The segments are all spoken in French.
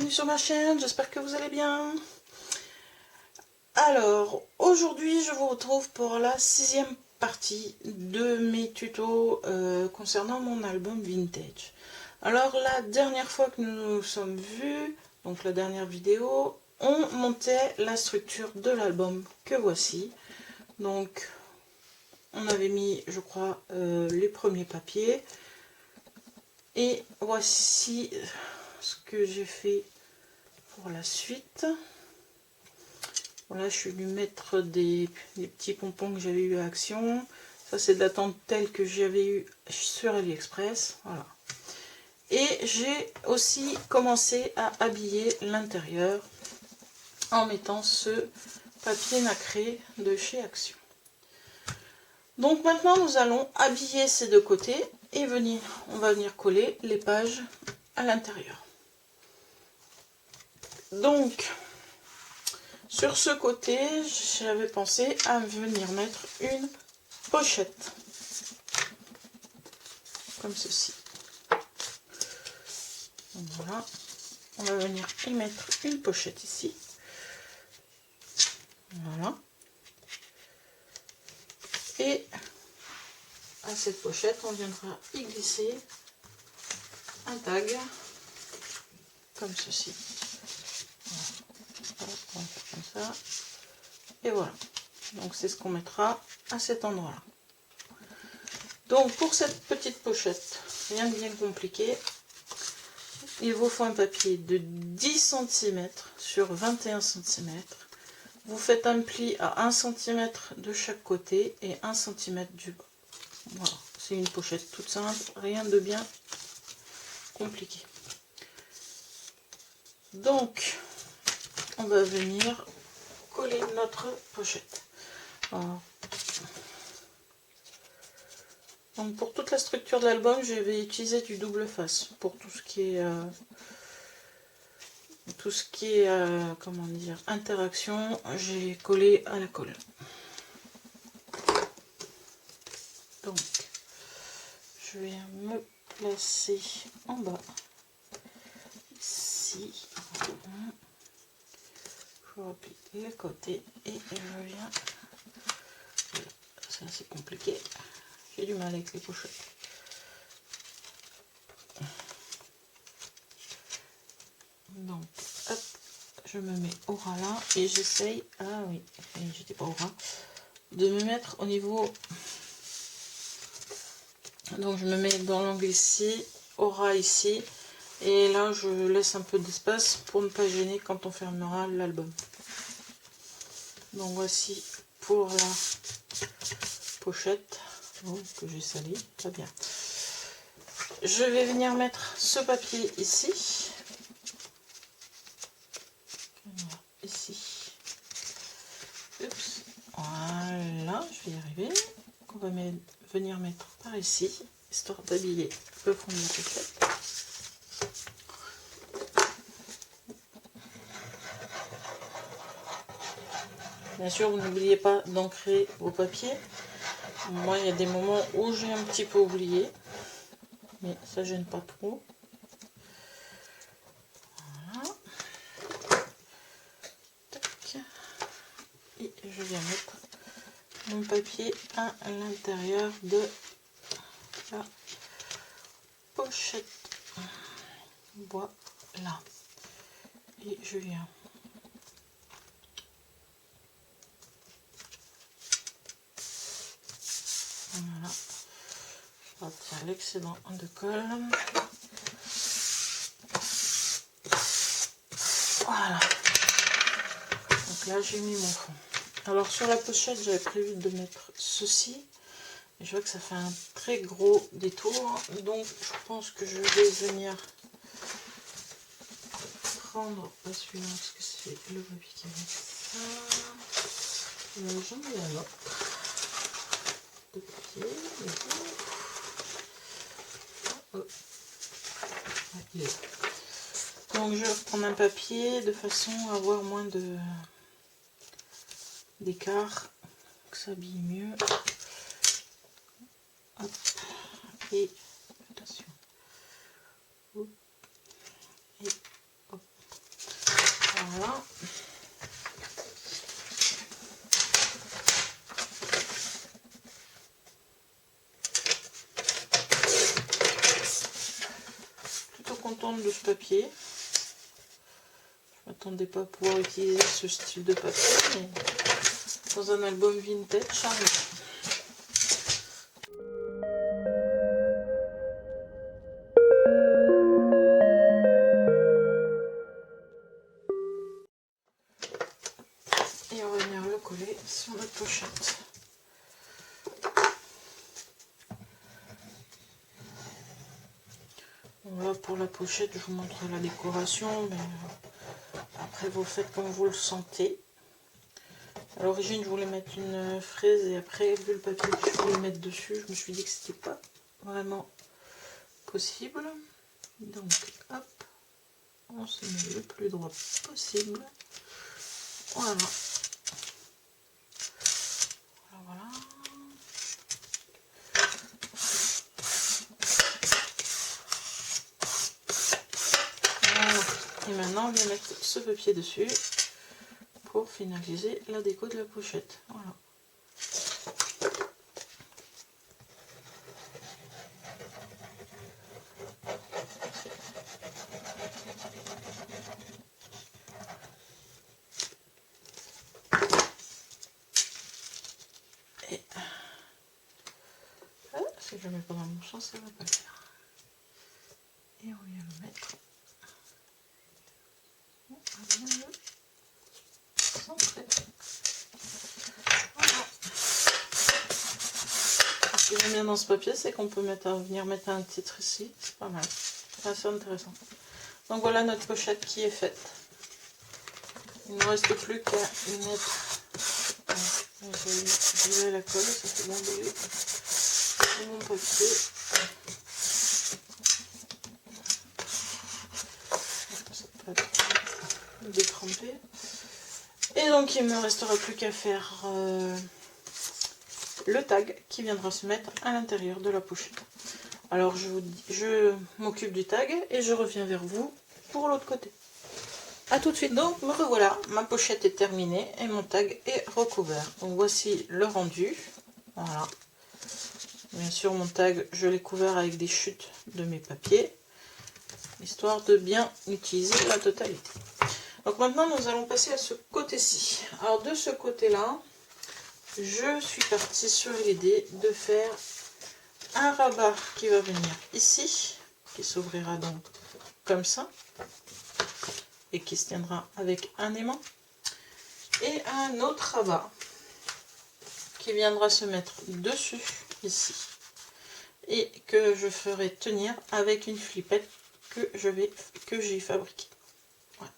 bienvenue sur ma chaîne, j'espère que vous allez bien. Alors, aujourd'hui je vous retrouve pour la 6e partie de mes tutos concernant mon album vintage. Alors, la dernière fois que nous nous sommes vus, donc la dernière vidéo, on montait la structure de l'album que voici. Donc, on avait mis, je crois, les premiers papiers. Et voici ce que j'ai fait pour la suite. Voilà, je suis venue mettre des petits pompons que j'avais eu à Action. Ça, c'est de la dentelle que j'avais eu sur AliExpress. Voilà. Et j'ai aussi commencé à habiller l'intérieur en mettant ce papier nacré de chez Action. Donc maintenant, nous allons habiller ces deux côtés et on va venir coller les pages à l'intérieur. Donc, sur ce côté, j'avais pensé à venir mettre une pochette, comme ceci. Donc voilà, on va venir y mettre une pochette ici. Voilà. Et à cette pochette, on viendra y glisser un tag, comme ceci. Voilà. On va faire comme ça. Et voilà. Donc c'est ce qu'on mettra à cet endroit-là. Donc pour cette petite pochette, rien de bien compliqué. Il vous faut un papier de 10 cm sur 21 cm. Vous faites un pli à 1 cm de chaque côté et 1 cm du bas. Voilà, c'est une pochette toute simple, rien de bien compliqué. Donc, on va venir coller notre pochette. Alors, donc pour toute la structure de l'album, je vais utiliser du double face pour tout ce qui est comment dire, interaction. J'ai collé à la colle. Donc, je vais me placer en bas ici. Je replie les côtés et je viens. C'est assez compliqué. J'ai du mal avec les pochettes. Donc, hop, je me mets au ras là et j'essaye. Ah oui, j'étais pas au ras. De me mettre au niveau. Donc, je me mets dans l'angle ici, au ras ici. Et là, je laisse un peu d'espace pour ne pas gêner quand on fermera l'album. Donc, voici pour la pochette que j'ai sali. Très bien. Je vais venir mettre ce papier ici. Voilà, ici. Oups. Voilà, je vais y arriver. Donc, on va venir mettre par ici, histoire d'habiller le fond de la pochette. Bien sûr, vous n'oubliez pas d'ancrer vos papiers. Moi, il y a des moments où j'ai un petit peu oublié, mais ça gêne pas trop. Voilà. Tac. Et je viens mettre mon papier à l'intérieur de la pochette. Voilà. Et je viens voilà, je retire l'excédent de colle. Voilà. Donc là, j'ai mis mon fond. Alors sur la pochette, j'avais prévu de mettre ceci. Et je vois que ça fait un très gros détour. Donc je pense que je vais venir prendre la suivante, parce que c'est le papier qui met ça. J'en ai un autre. De papier. Donc je vais reprendre un papier de façon à avoir moins d'écart, que ça habille mieux. Hop. Et attention. Hop. Et hop. Voilà. Plutôt contente de ce papier. Je m'attendais pas à pouvoir utiliser ce style de papier, mais dans un album vintage, ça arrive. Et on va venir le coller sur notre pochette. Voilà pour la pochette, je vous montre la décoration, mais après vous faites comme vous le sentez. À l'origine je voulais mettre une fraise et après vu le papier que je voulais mettre dessus, je me suis dit que c'était pas vraiment possible. Donc hop, on se met le plus droit possible. Voilà. Voilà. Et maintenant on vient mettre ce papier dessus pour finaliser la déco de la pochette. Voilà. Et si je ne mets pas dans le bon sens, ça ne va pas le faire. Et on vient le mettre. On va bien le centrer. Voilà. Ce que j'aime bien dans ce papier, c'est qu'on peut venir mettre un titre ici. C'est pas mal. C'est assez intéressant. Donc voilà notre pochette qui est faite. Il ne me reste plus qu'à y mettre. Je vais la colle, ça fait bon brûler. Mon papier. Ça peut être détrempé. Et donc il ne me restera plus qu'à faire le tag qui viendra se mettre à l'intérieur de la pochette. Alors je m'occupe du tag et je reviens vers vous pour l'autre côté. A tout de suite. Donc me revoilà, ma pochette est terminée et mon tag est recouvert. Donc voici le rendu. Voilà. Bien sûr mon tag je l'ai couvert avec des chutes de mes papiers, histoire de bien utiliser la totalité. Donc maintenant nous allons passer à ce côté-ci. Alors de ce côté-là, je suis partie sur l'idée de faire un rabat qui va venir ici, qui s'ouvrira donc comme ça, et qui se tiendra avec un aimant, et un autre rabat qui viendra se mettre dessus, ici, et que je ferai tenir avec une flippette que j'ai fabriquée. Voilà.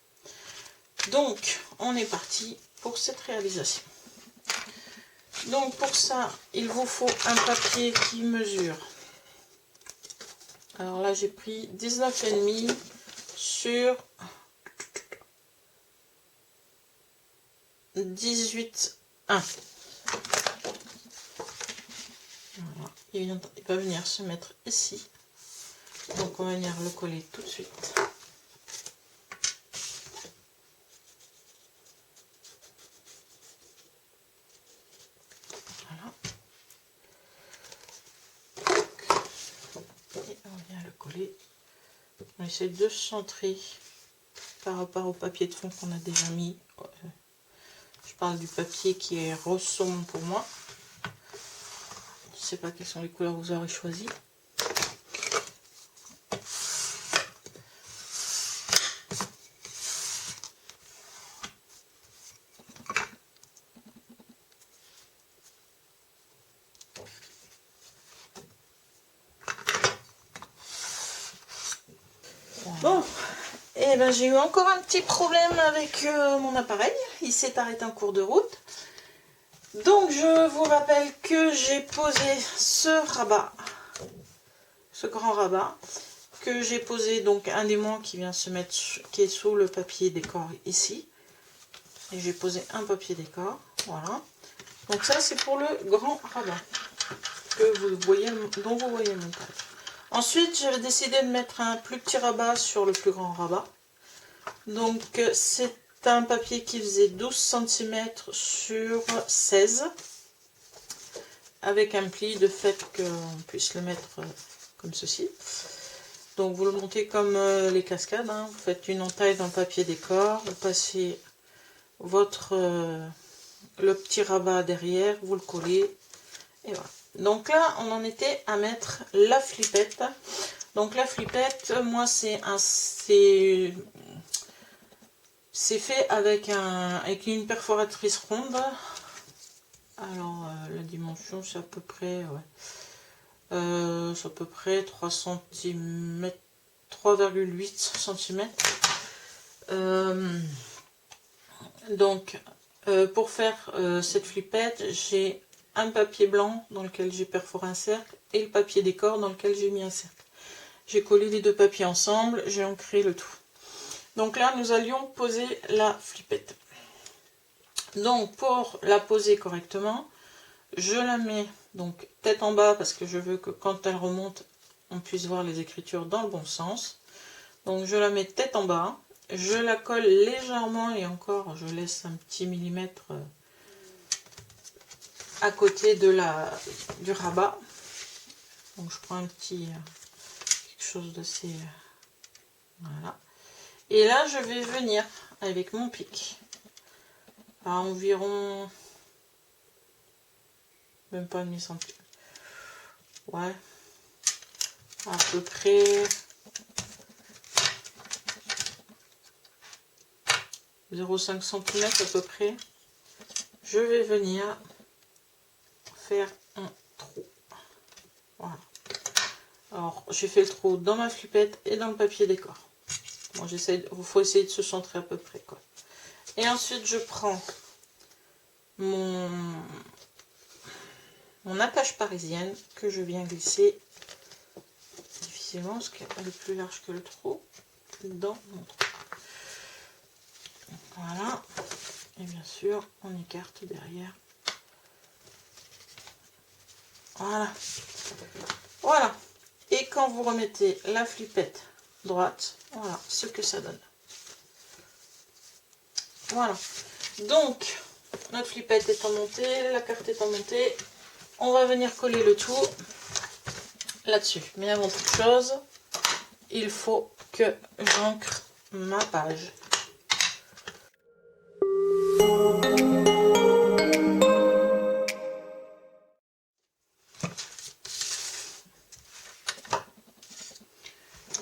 Donc, on est parti pour cette réalisation. Donc pour ça, il vous faut un papier qui mesure. Alors là, j'ai pris 19,5 sur 18,1. Voilà. Il va venir se mettre ici. Donc on va venir le coller tout de suite. Voilà. Et on vient le coller. On essaie de se centrer par rapport au papier de fond qu'on a déjà mis. Je parle du papier qui est rose saumon pour moi. Je ne sais pas quelles sont les couleurs que vous aurez choisies. Bon, et ben j'ai eu encore un petit problème avec mon appareil. Il s'est arrêté en cours de route. Donc je vous rappelle que j'ai posé ce rabat, ce grand rabat, que j'ai posé donc un aimant qui vient se mettre, qui est sous le papier décor ici. Et j'ai posé un papier décor, voilà. Donc ça c'est pour le grand rabat que vous voyez, dont vous voyez le montage. Ensuite j'ai décidé de mettre un plus petit rabat sur le plus grand rabat. Donc c'est un papier qui faisait 12 cm sur 16, avec un pli de fait qu'on puisse le mettre comme ceci. Donc vous le montez comme les cascades, hein. Vous faites une entaille dans le papier décor, vous passez votre le petit rabat derrière, vous le collez, et voilà. Donc là, on en était à mettre la flippette. Donc la flippette, moi c'est fait avec une perforatrice ronde. Alors la dimension c'est à peu près, ouais, c'est à peu près 3 cm, 3,8 cm. Donc pour faire cette flippette, j'ai un papier blanc dans lequel j'ai perforé un cercle et le papier décor dans lequel j'ai mis un cercle. J'ai collé les deux papiers ensemble, j'ai ancré le tout. Donc là, nous allions poser la flippette. Donc pour la poser correctement, je la mets donc tête en bas parce que je veux que quand elle remonte, on puisse voir les écritures dans le bon sens. Donc je la mets tête en bas, je la colle légèrement et encore je laisse un petit millimètre à côté de du rabat. Donc je prends un petit quelque chose d'assez voilà. Et là je vais venir avec mon pic à environ même pas une centimètre, ouais, à peu près 0,5 cm à peu près. Je vais venir faire un trou. Voilà. Alors j'ai fait le trou dans ma flippette et dans le papier décor. Bon, il faut essayer de se centrer à peu près quoi. Et ensuite je prends mon attache parisienne que je viens glisser difficilement parce qu'elle est plus large que le trou dans mon trou. Voilà. Et bien sûr on écarte derrière. Voilà. Voilà. Et quand vous remettez la flippette droite, voilà ce que ça donne. Voilà. Donc, notre flippette étant montée, la carte étant montée, on va venir coller le tout là-dessus. Mais avant toute chose, il faut que j'ancre ma page.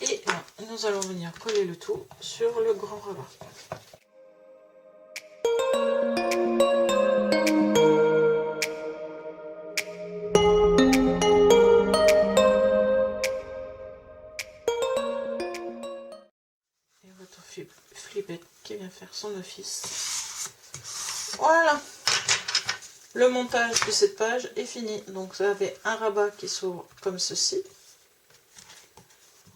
Et là, nous allons venir coller le tout sur le grand rabat. Et votre flippette qui vient faire son office. Voilà, le montage de cette page est fini. Donc vous avez un rabat qui s'ouvre comme ceci.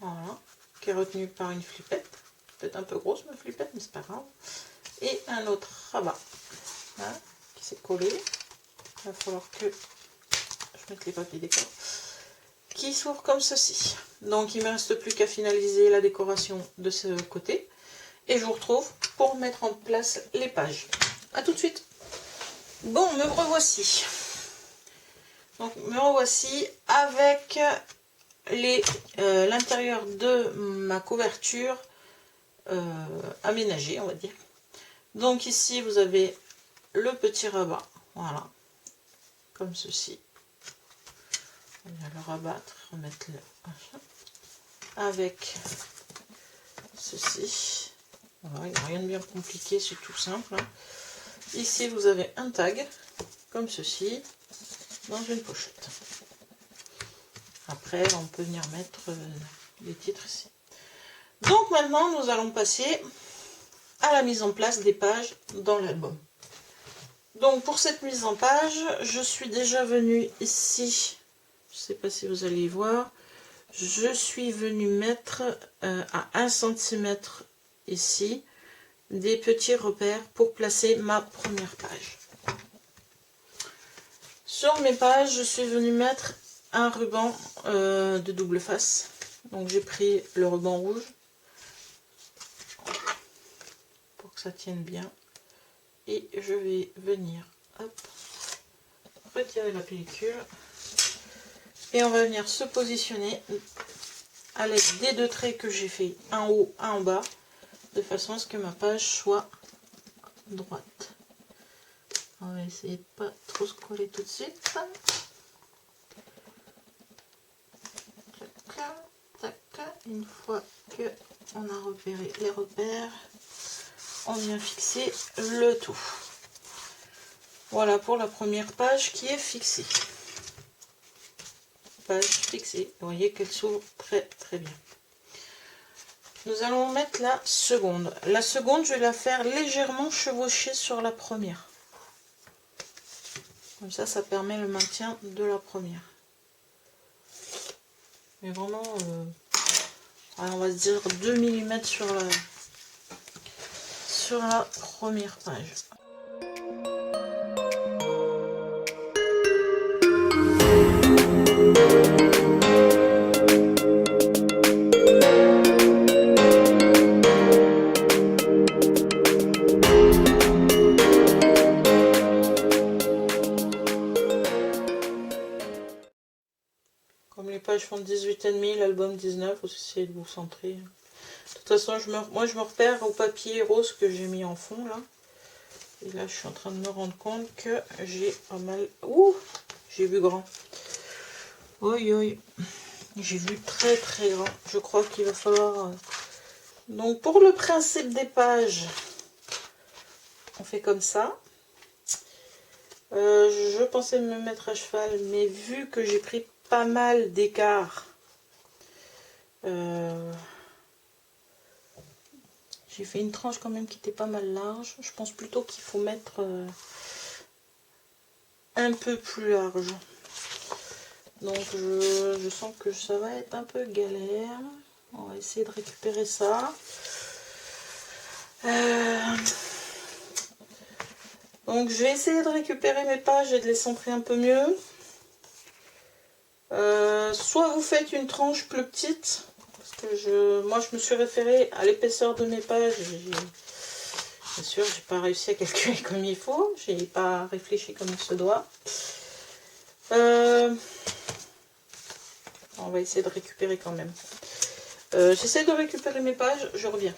Voilà, qui est retenu par une flippette. Peut-être un peu grosse ma flippette, mais c'est pas grave. Et un autre rabat, voilà, qui s'est collé. Il va falloir que je mette les papiers décor. Qui s'ouvre comme ceci. Donc il ne me reste plus qu'à finaliser la décoration de ce côté. Et je vous retrouve pour mettre en place les pages. A tout de suite. Bon, me revoici. Donc me revoici avec l'intérieur de ma couverture aménagée, on va dire. Donc ici vous avez le petit rabat, voilà, comme ceci. On va le rabattre, remettre le machin, avec ceci. Voilà, il n'y a rien de bien compliqué, c'est tout simple. Hein. Ici vous avez un tag, comme ceci, dans une pochette. Après on peut venir mettre les titres ici. Donc maintenant nous allons passer à la mise en place des pages dans l'album. Donc pour cette mise en page, je suis déjà venue ici, je ne sais pas si vous allez y voir, je suis venue mettre à 1 cm ici des petits repères pour placer ma première page. Sur mes pages, je suis venue mettre un ruban de double face. Donc j'ai pris le ruban rouge pour que ça tienne bien. Et je vais venir, hop, retirer la pellicule. Et on va venir se positionner à l'aide des deux traits que j'ai fait, un en haut, un en bas, de façon à ce que ma page soit droite. On va essayer de pas trop se coller tout de suite. Une fois que on a repéré les repères, on vient fixer le tout. Voilà pour la première page qui est fixée. Page fixée. Vous voyez qu'elle s'ouvre très très bien. Nous allons mettre la seconde. La seconde, je vais la faire légèrement chevaucher sur la première. Comme ça, ça permet le maintien de la première. Mais vraiment, on va se dire 2 mm sur la première page. Comme les pages font 18,5, l'album 19, vous essayez de vous centrer. De toute façon, moi je me repère au papier rose que j'ai mis en fond là. Et là, je suis en train de me rendre compte que j'ai pas mal... Ouh, j'ai vu grand. Oui, oui. J'ai vu très très grand. Je crois qu'il va falloir... Donc, pour le principe des pages, on fait comme ça. Je pensais me mettre à cheval, mais vu que j'ai pris pas mal d'écart, j'ai fait une tranche quand même qui était pas mal large. Je pense plutôt qu'il faut mettre un peu plus large. Donc je sens que ça va être un peu galère. On va essayer de récupérer ça. Donc je vais essayer de récupérer mes pages et de les centrer un peu mieux. Soit vous faites une tranche plus petite, parce que moi je me suis référée à l'épaisseur de mes pages. Bien sûr, j'ai pas réussi à calculer comme il faut, j'ai pas réfléchi comme il se doit. On va essayer de récupérer quand même. J'essaie de récupérer mes pages, je reviens.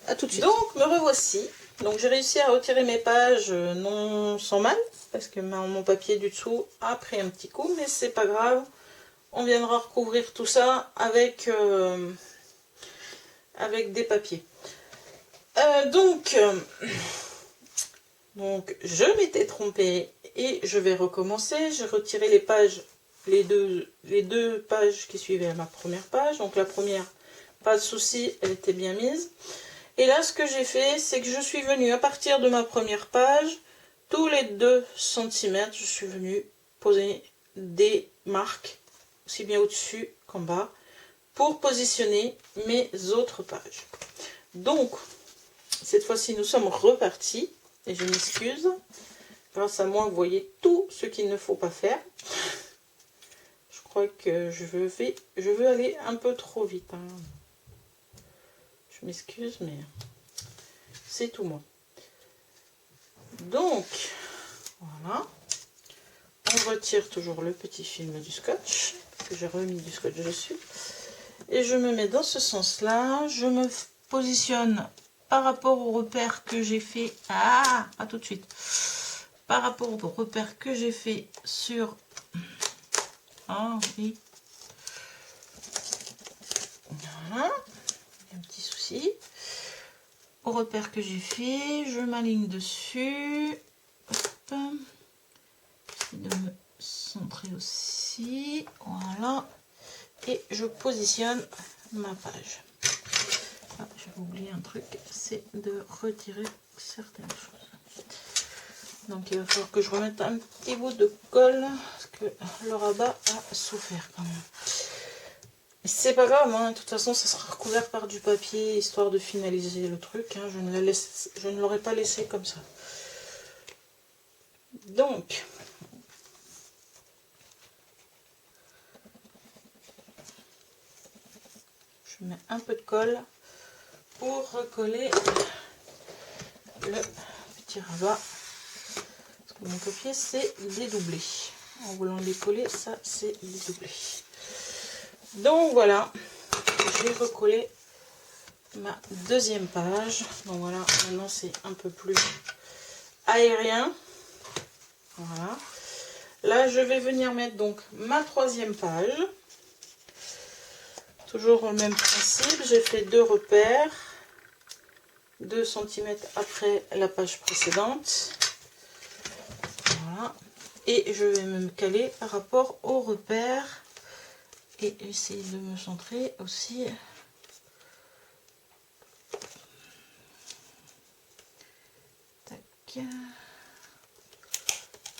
À tout de suite. Donc me revoici. Donc j'ai réussi à retirer mes pages non sans mal, parce que mon papier du dessous a pris un petit coup, mais c'est pas grave. On viendra recouvrir tout ça avec des papiers. Donc je m'étais trompée et je vais recommencer. J'ai retiré les pages, les deux pages qui suivaient ma première page. Donc la première, pas de souci, elle était bien mise. Et là, ce que j'ai fait, c'est que je suis venue à partir de ma première page, tous les 2 cm, je suis venue poser des marques, aussi bien au-dessus qu'en bas, pour positionner mes autres pages. Donc, cette fois-ci, nous sommes repartis, et je m'excuse. Grâce à moi, vous voyez tout ce qu'il ne faut pas faire. Je crois que je veux aller un peu trop vite. Hein. Je m'excuse, mais c'est tout moi. Donc, voilà. On retire toujours le petit film du scotch, parce que j'ai remis du scotch dessus. Et je me mets dans ce sens-là. Je me positionne par rapport au repère que j'ai fait. Ah, à tout de suite. Par rapport au repère que j'ai fait sur... Ah oui. Voilà. Un petit souci. Au repère que j'ai fait, je m'aligne dessus. Hop. J'essaie de me centrer aussi. Voilà. Et je positionne ma page. Ah, j'avais oublié un truc, c'est de retirer certaines choses. Donc il va falloir que je remette un petit bout de colle, parce que le rabat a souffert quand même. C'est pas grave, hein, de toute façon ça sera recouvert par du papier, histoire de finaliser le truc. Hein, je ne l'aurais pas laissé comme ça. Donc, je mets un peu de colle pour recoller le petit rabat. Parce que mon papier c'est dédoublé. En voulant les coller, ça c'est dédoublé. Donc voilà, j'ai recollé ma deuxième page. Donc voilà, maintenant c'est un peu plus aérien. Voilà. Là, je vais venir mettre donc ma troisième page. Toujours le même principe, j'ai fait 2 repères, 2 cm après la page précédente. Voilà. Et je vais me caler par rapport au repère et essayer de me centrer aussi. Tac.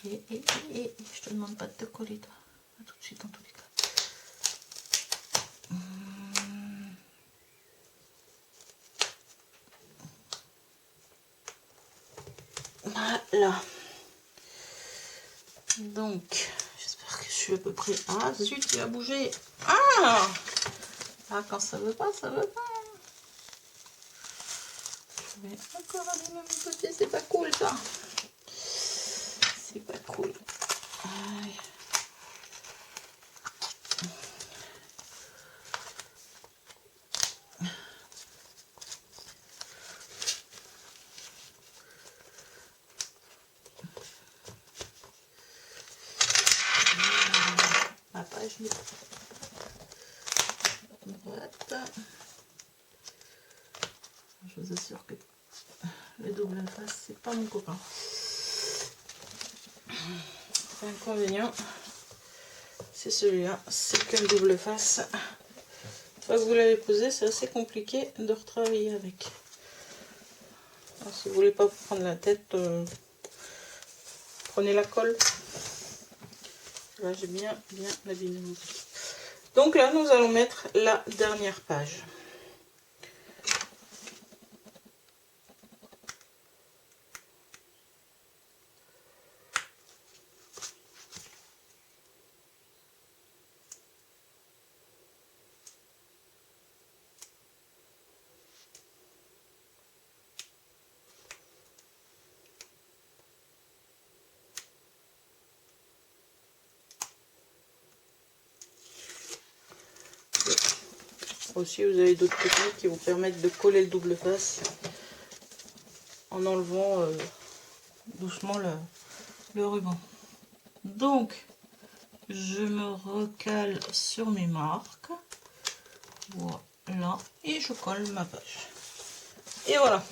Et je te demande pas de te coller toi. À tout de suite en tous les cas. Voilà. Donc, j'espère que je suis à peu près... Ah, zut, il a bougé. Ah, quand ça veut pas, ça veut pas. Je vais encore allumer mon côté, c'est pas cool ça. C'est pas cool. Allez. Ma page droite. Je vous assure que le double face, c'est pas mon copain. L'inconvénient, c'est celui-là, c'est que le double face, une fois que vous l'avez posé, c'est assez compliqué de retravailler avec. Alors, si vous voulez pas vous prendre la tête, prenez la colle. Là, j'ai bien abîmé mon truc. Donc là, nous allons mettre la dernière page. Aussi, vous avez d'autres techniques qui vous permettent de coller le double face en enlevant doucement le ruban. Donc, je me recale sur mes marques. Voilà. Et je colle ma page. Et voilà.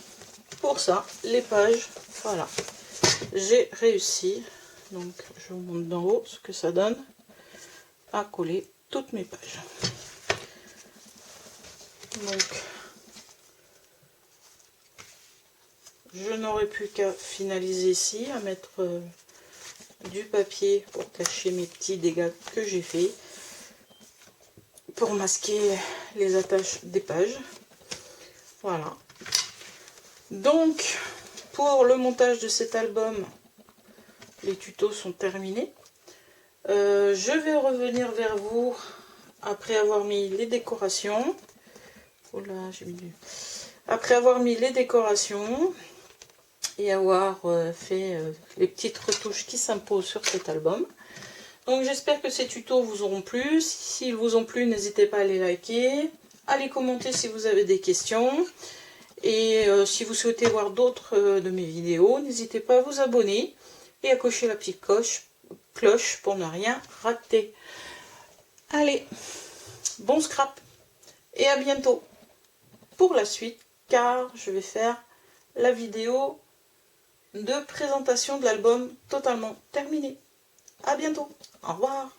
Pour ça, les pages, voilà. J'ai réussi. Donc, je vous montre d'en haut ce que ça donne à coller toutes mes pages. Donc, je n'aurai plus qu'à finaliser ici, à mettre du papier pour cacher mes petits dégâts que j'ai fait, pour masquer les attaches des pages. Voilà. Donc, pour le montage de cet album, les tutos sont terminés. Je vais revenir vers vous après avoir mis les décorations. Oh là, j'ai mis du... Après avoir mis les décorations et avoir fait les petites retouches qui s'imposent sur cet album. Donc j'espère que ces tutos vous auront plu. S'ils vous ont plu, n'hésitez pas à les liker, à les commenter si vous avez des questions. Et si vous souhaitez voir d'autres de mes vidéos, n'hésitez pas à vous abonner et à cocher la petite cloche pour ne rien rater. Allez, bon scrap et à bientôt pour la suite, car je vais faire la vidéo de présentation de l'album totalement terminé. À bientôt, au revoir.